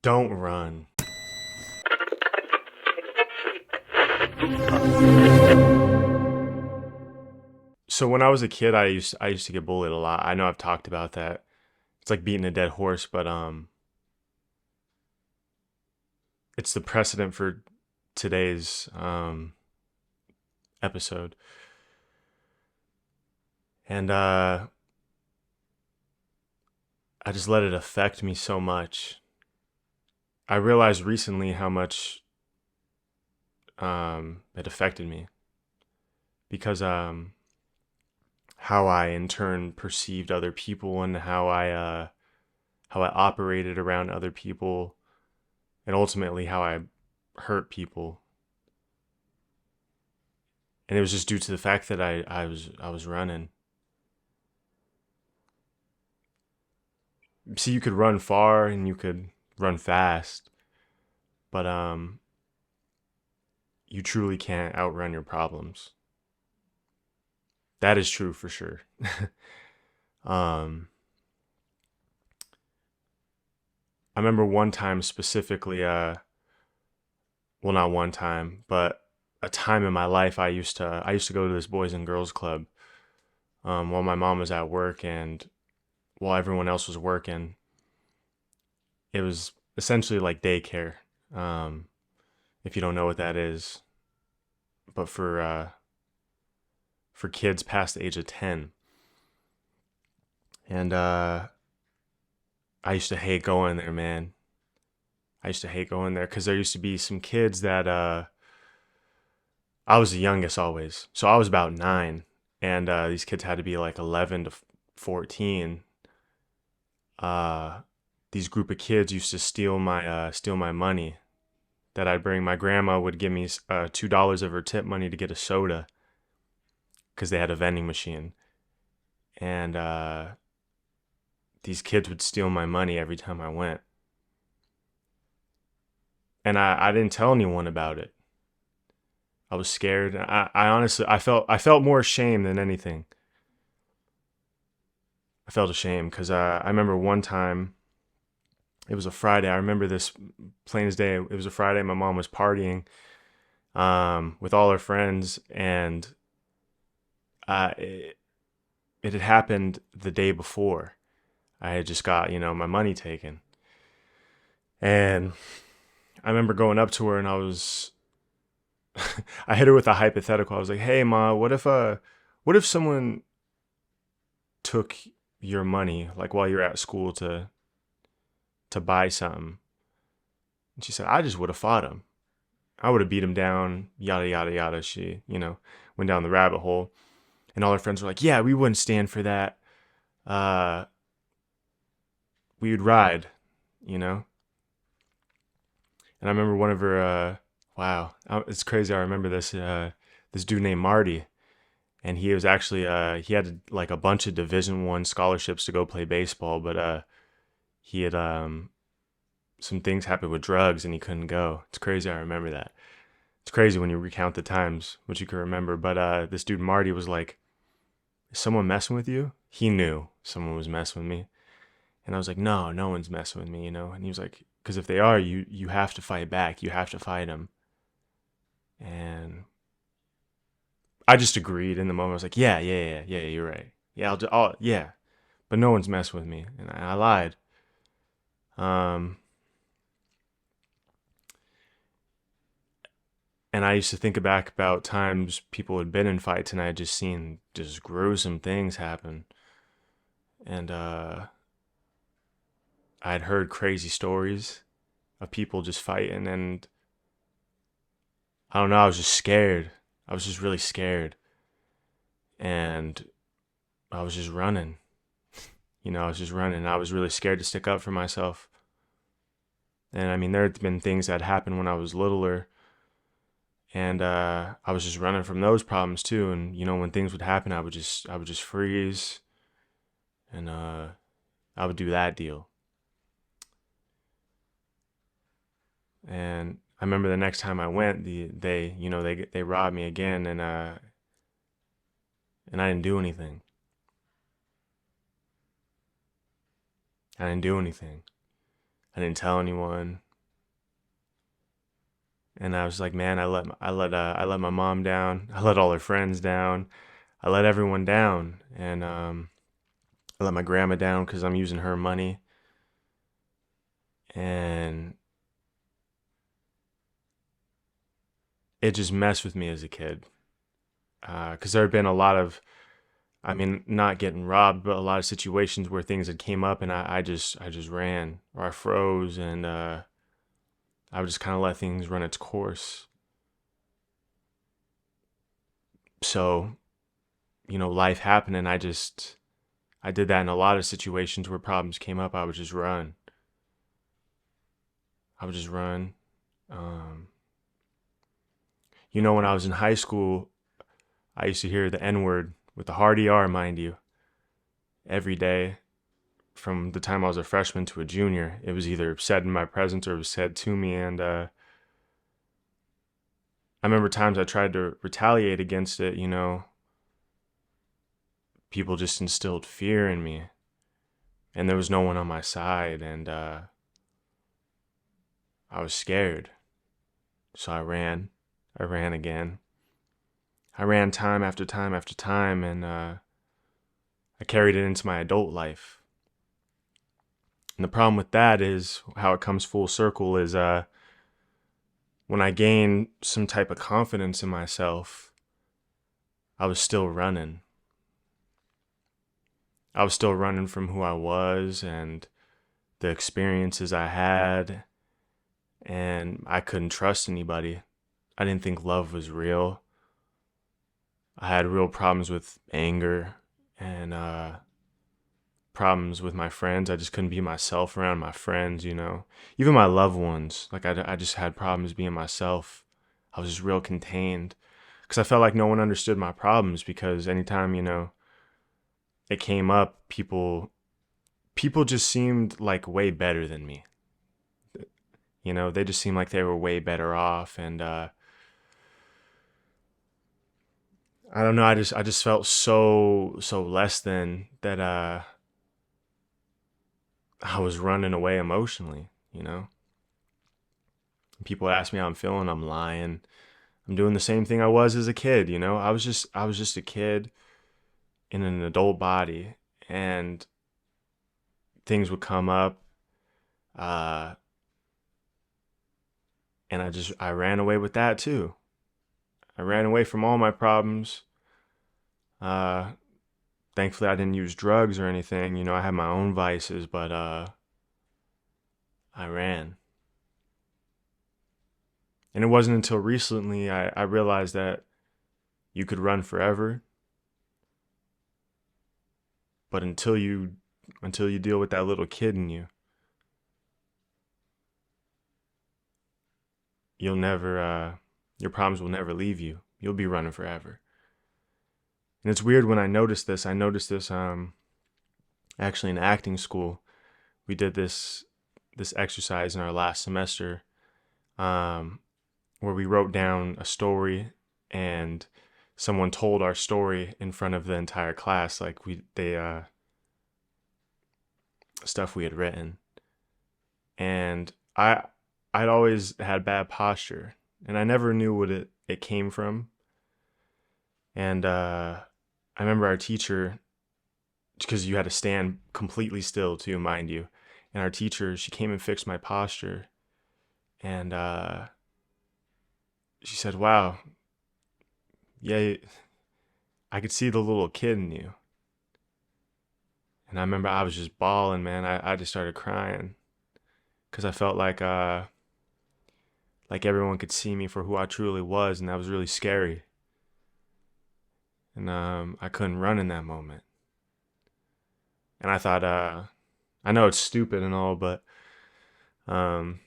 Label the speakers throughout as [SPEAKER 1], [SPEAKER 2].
[SPEAKER 1] Don't run. So when I was a kid, I used to get bullied a lot. I know I've talked about that. It's like beating a dead horse, but it's the precedent for today's episode. And I just let it affect me so much. I realized recently how much it affected me because how I in turn perceived other people and how I operated around other people and ultimately how I hurt people. And it was just due to the fact that I was running. See, you could run far and you could run fast, but you truly can't outrun your problems. That is true for sure. um I remember one time specifically, well, not one time, but a time in my life I used to go to this boys and girls club while my mom was at work and while everyone else was working. It was essentially like daycare, um, if you don't know what that is, but for kids past the age of 10. And I used to hate going there, man. I used to hate going there because there used to be some kids that I was the youngest always, so I was about 9, and these kids had to be like 11 to 14. Uh, these group of kids used to steal my money that I'd bring. My grandma would give me $2 of her tip money to get a soda because they had a vending machine, and these kids would steal my money every time I went, and I didn't tell anyone about it. I was scared. I honestly I felt more shame than anything. I felt ashamed because I remember one time it was a Friday. I remember this plain as day. It was a Friday. My mom was partying with all her friends, and it had happened the day before. I had just got my money taken, and I remember going up to her and I hit her with a hypothetical. I was like, "Hey, ma, what if someone took your money like while you're at school to buy something?" And she said, "I just would have fought him. I would have beat him down, yada yada yada." She, went down the rabbit hole, and all her friends were like, "Yeah, we wouldn't stand for that. Uh, we would ride, you know." And I remember one of her, wow, it's crazy. I remember this dude named Marty, and he was actually, he had like a bunch of Division I scholarships to go play baseball, but he had some things happened with drugs and he couldn't go. It's crazy. I remember that. It's crazy when you recount the times what you can remember. But this dude Marty was like, "Is someone messing with you?" He knew someone was messing with me, and I was like, "No, no one's messing with me." And he was like, "Because if they are, you have to fight back. You have to fight them." And I just agreed in the moment. I was like, "Yeah, yeah, yeah, yeah. You're right. Yeah, yeah." But no one's messing with me, and I lied. Um, and I used to think back about times people had been in fights, and I had just seen just gruesome things happen, and I had heard crazy stories of people just fighting, and I don't know. I was just scared. I was just really scared, and I was just running. I was just running. I was really scared to stick up for myself. And I mean, there had been things that happened when I was littler, and I was just running from those problems too. And when things would happen, I would just freeze, and I would do that deal. And I remember the next time I went, they robbed me again, and I didn't do anything. I didn't do anything. I didn't tell anyone. And I was like, man, I let my mom down. I let all her friends down. I let everyone down. And I let my grandma down because I'm using her money. And it just messed with me as a kid. Because there had been a lot of, I mean, not getting robbed, but a lot of situations where things had came up, and I just ran, or I froze, and I would just kind of let things run its course. So, life happened, and I did that in a lot of situations where problems came up. I would just run. I would just run. Um, when I was in high school, I used to hear the N word with the hard ER, mind you, every day from the time I was a freshman to a junior. It was either said in my presence or it was said to me. And I remember times I tried to retaliate against it, people just instilled fear in me. And there was no one on my side. And I was scared. So I ran. I ran again. I ran time after time after time. And I carried it into my adult life. And the problem with that is how it comes full circle is when I gained some type of confidence in myself, I was still running. I was still running from who I was and the experiences I had, and I couldn't trust anybody. I didn't think love was real. I had real problems with anger and problems with my friends. I just couldn't be myself around my friends, Even my loved ones. Like, I just had problems being myself. I was just real contained. Because I felt like no one understood my problems because anytime, it came up, people just seemed like way better than me. They just seemed like they were way better off. And I don't know, I just felt so less than that I was running away emotionally. People ask me how I'm feeling, I'm lying. I'm doing the same thing I was as a kid. I was just a kid in an adult body, and things would come up, uh, and I ran away with that too. I ran away from all my problems. Uh, Thankfully, I didn't use drugs or anything. I had my own vices, but I ran. And it wasn't until recently I realized that you could run forever, but until you deal with that little kid in you, you'll never your problems will never leave you. You'll be running forever. And it's weird when I noticed this. I noticed this actually in acting school. We did this exercise in our last semester, um, where we wrote down a story, and someone told our story in front of the entire class, like they stuff we had written. And I'd always had bad posture, and I never knew what it came from. And I remember our teacher, because you had to stand completely still too, mind you. And our teacher, she came and fixed my posture, and she said, "Wow, yeah, I could see the little kid in you." And I remember I was just bawling, man. I just started crying because I felt like everyone could see me for who I truly was, and that was really scary. And I couldn't run in that moment. And I thought, I know it's stupid and all, but um,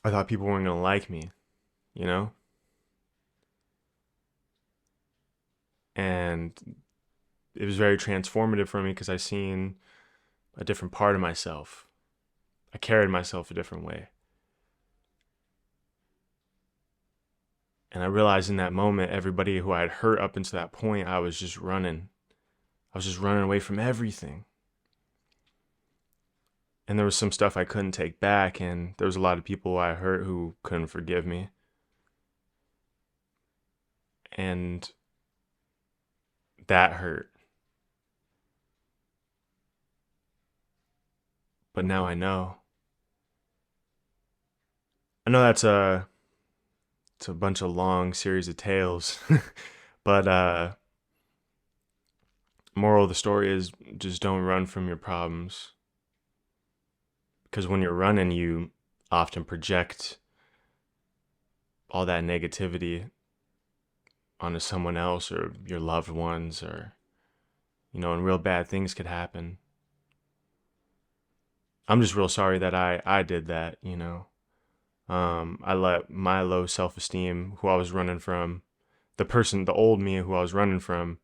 [SPEAKER 1] I thought people weren't gonna like me, you know. And it was very transformative for me because I seen a different part of myself. I carried myself a different way. And I realized in that moment, everybody who I had hurt up until that point, I was just running. I was just running away from everything. And there was some stuff I couldn't take back, and there was a lot of people I hurt who couldn't forgive me. And that hurt. But now I know. I know it's a bunch of long series of tales. But moral of the story is just don't run from your problems. Because when you're running, you often project all that negativity onto someone else or your loved ones, or, and real bad things could happen. I'm just real sorry that I did that. I let my low self esteem, who I was running from, the old me who I was running from,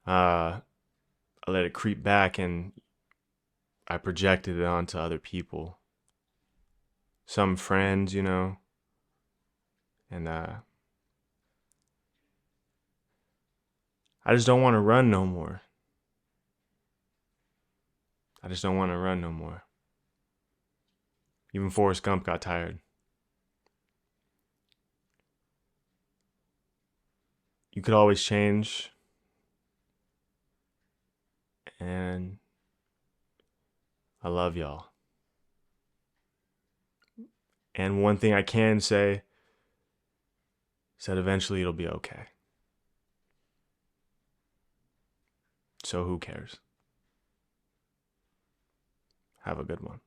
[SPEAKER 1] I let it creep back, and I projected it onto other people, some friends, and I just don't want to run no more. I just don't want to run no more. Even Forrest Gump got tired. You could always change, and I love y'all. And one thing I can say is that eventually it'll be okay. So who cares? Have a good one.